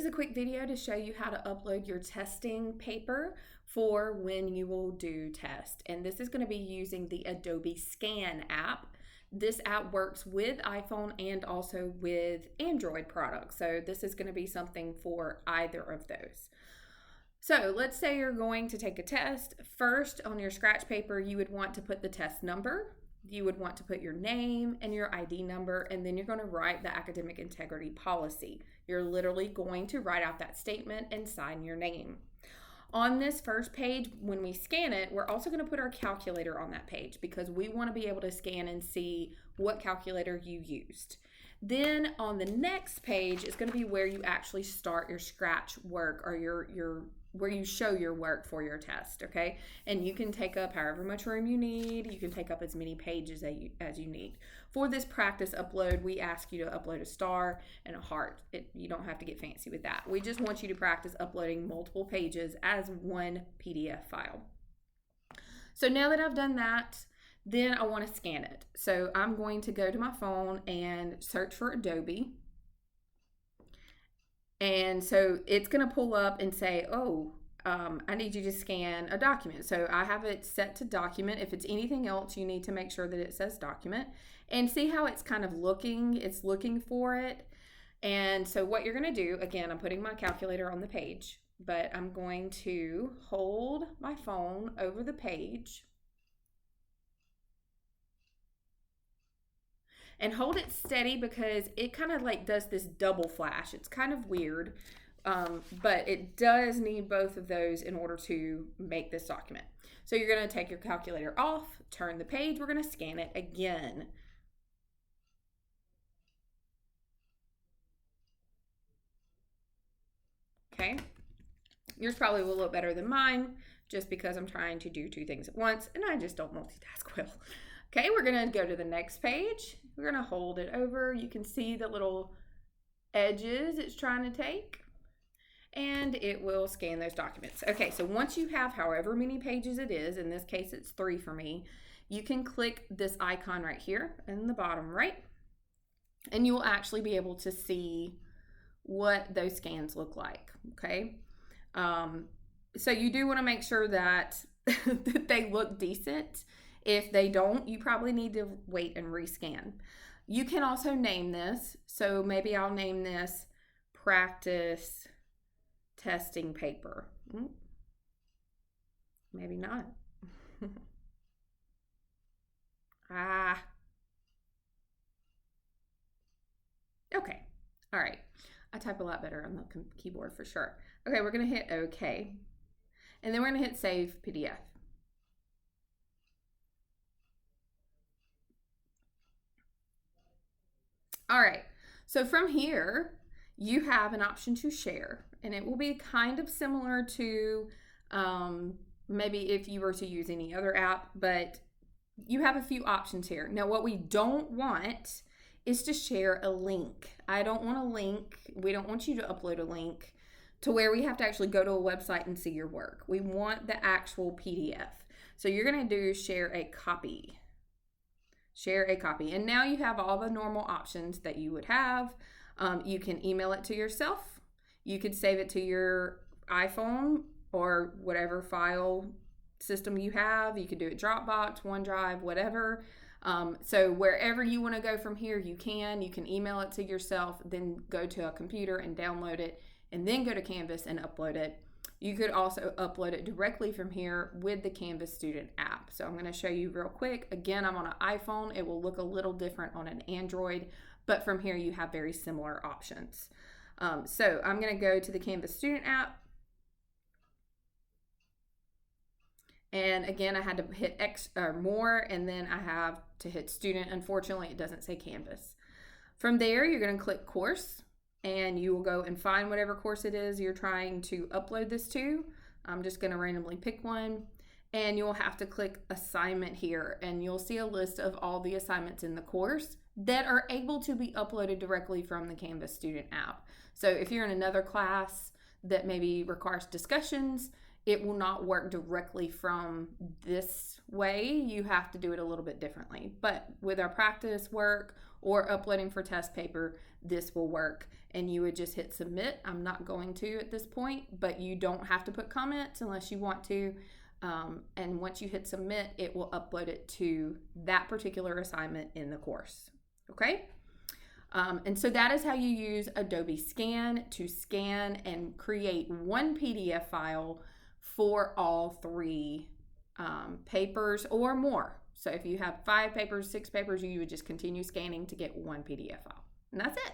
This is a quick video to show you how to upload your testing paper for when you will do test. And this is going to be using the AdobeScan app. This app works with iPhone and also with Android products. So this is going to be something for either of those. So let's say you're going to take a test. First, on your scratch paper, you would want to put the test number. You would want to put your name and your ID number, and then you're going to write the academic integrity policy. You're literally going to write out that statement and sign your name. On this first page, when we scan it, we're also going to put our calculator on that page because we want to be able to scan and see what calculator you used. Then on the next page is going to be where you actually start your scratch work, or your where you show your work for your test, okay? And you can take up however much room you need. You can take up as many pages as you need. For this practice upload, we ask you to upload a star and a heart. You don't have to get fancy with that. We just want you to practice uploading multiple pages as one PDF file. So now that I've done that, then I want to scan it. So I'm going to go to my phone and search for Adobe. And so it's going to pull up and say, I need you to scan a document. So I have it set to document. If it's anything else, you need to make sure that it says document. And see how it's kind of looking. It's looking for it. And so what you're going to do, again, I'm putting my calculator on the page, but I'm going to hold my phone over the page and hold it steady because it kind of like does this double flash. It's kind of weird, but it does need both of those in order to make this document. So you're going to take your calculator off, turn the page, we're going to scan it again. Okay, yours probably will look better than mine just because I'm trying to do two things at once and I just don't multitask well. Okay, we're going to go to the next page. We're going to hold it over. You can see the little edges it's trying to take, and it will scan those documents. Okay, so once you have however many pages it is, in this case it's 3 for me, you can click this icon right here in the bottom right, and you will actually be able to see what those scans look like, okay? So you do want to make sure that, that they look decent. If they don't, you probably need to wait and rescan. You can also name this. So maybe I'll name this practice testing paper. Maybe not. Okay. All right. I type a lot better on the keyboard for sure. Okay, we're going to hit OK. And then we're going to hit Save PDF. All right, so from here, you have an option to share, and it will be kind of similar to maybe if you were to use any other app, but you have a few options here. Now, what we don't want is to share a link. I don't want a link. We don't want you to upload a link to where we have to actually go to a website and see your work. We want the actual PDF. So you're going to do share a copy. Share a copy. And now you have all the normal options that you would have. You can email it to yourself. You could save it to your iPhone or whatever file system you have. You could do it Dropbox, OneDrive, whatever. So wherever you want to go from here, you can. You can email it to yourself, then go to a computer and download it, and then go to Canvas and upload it. You could also upload it directly from here with the Canvas Student app. So I'm going to show you real quick. Again, I'm on an iPhone. It will look a little different on an Android, but from here you have very similar options. So I'm going to go to the Canvas Student app. And again, I had to hit X or more, and then I have to hit Student. Unfortunately, it doesn't say Canvas. From there, you're going to click Course, and you will go and find whatever course it is you're trying to upload this to. I'm just going to randomly pick one, and you'll have to click Assignment here, and you'll see a list of all the assignments in the course that are able to be uploaded directly from the Canvas Student app. So if you're in another class that maybe requires discussions, it will not work directly from this way. You have to do it a little bit differently. But with our practice work or uploading for test paper, this will work. And you would just hit submit. I'm not going to at this point, but you don't have to put comments unless you want to. And once you hit submit, it will upload it to that particular assignment in the course. Okay? And so that is how you use AdobeScan to scan and create one PDF file for all 3 papers or more. So if you have 5 papers, 6 papers, you would just continue scanning to get one PDF file. And that's it.